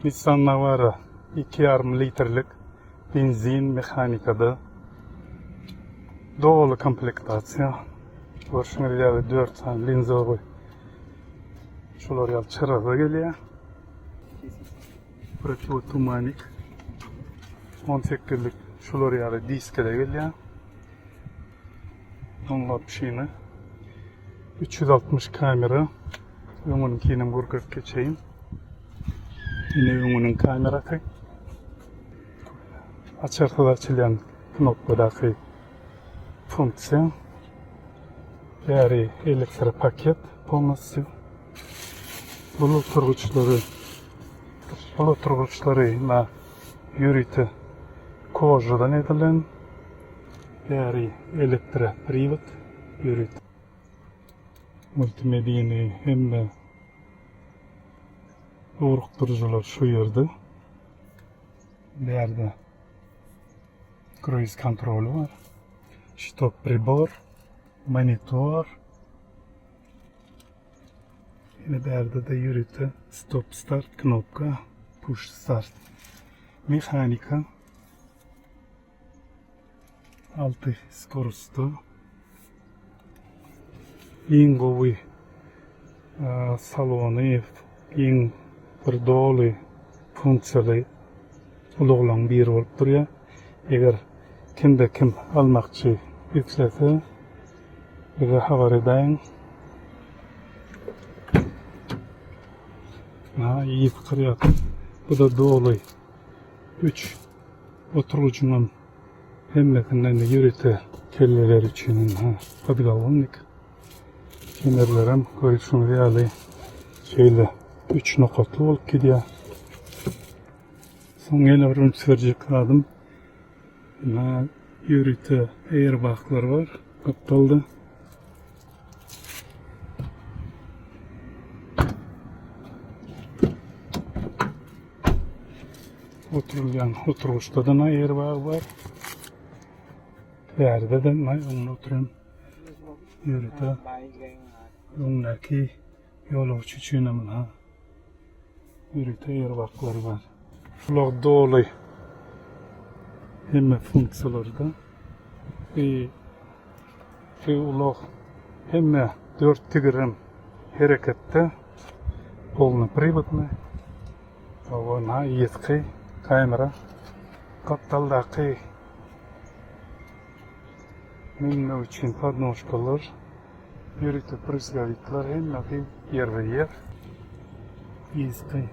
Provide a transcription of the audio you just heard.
Nissan Navara 2,5 litrlik benzin mexanikada dolu komplektatsiya. Görüşüňiz ýaly 4 tane linza goý. Şolar ýaly çyrada gelýär. Protivotumanik 18'lik şolar ýaly diskede gelýär. Onlap şeýle 360 kamera. Öňüň kinim gurgup geçeýin. Yine öňüň kamerasy. Açarda açılan knopkadaky funksiýa. Ýari elektrik paket polnosy. Bulut turguçlary na ýürüti kojadan edilen. Ýari elektrik privat ýürüt. Multimediýany hemme urukturucular şu yerde. Berde cruise kontrolü var. Stop pribor, monitor. Yine berde de yürütü stop start knopka, push start. Mehanika. Altı skorustu. Iň gowy salony, iň bir doly funksiýaly uluglaň biri bolup durýar. Eger kimde kim almakçy ýetlese, bize habar edeň. İyi fikir ýap. Bu da doly 3 oturucunun hemmetinden de ýürüte kelleler üçin podgalnik. Kemerlerim görüşüňiz ýaly şeýle 3 nokatly bolup gidýär. Soň ýene bir ünsürjek adım. Ýürüte airbaglar var. Kaptaldy. Oturulgan oturuşta da airbag var. Berde de oturan ýürüte. Öňdäki ýolagçy üçin ýürüte airbaglar var. Şular doly hemme funksiýalarda. Ular hemme 4 tigirim hereketde. Polny privatny. Ona ýetki kamera. Kaptaldaky minne üçin podnoşkalar. Ýürüte prysgavitler hemme ýer-ýer. Ýetki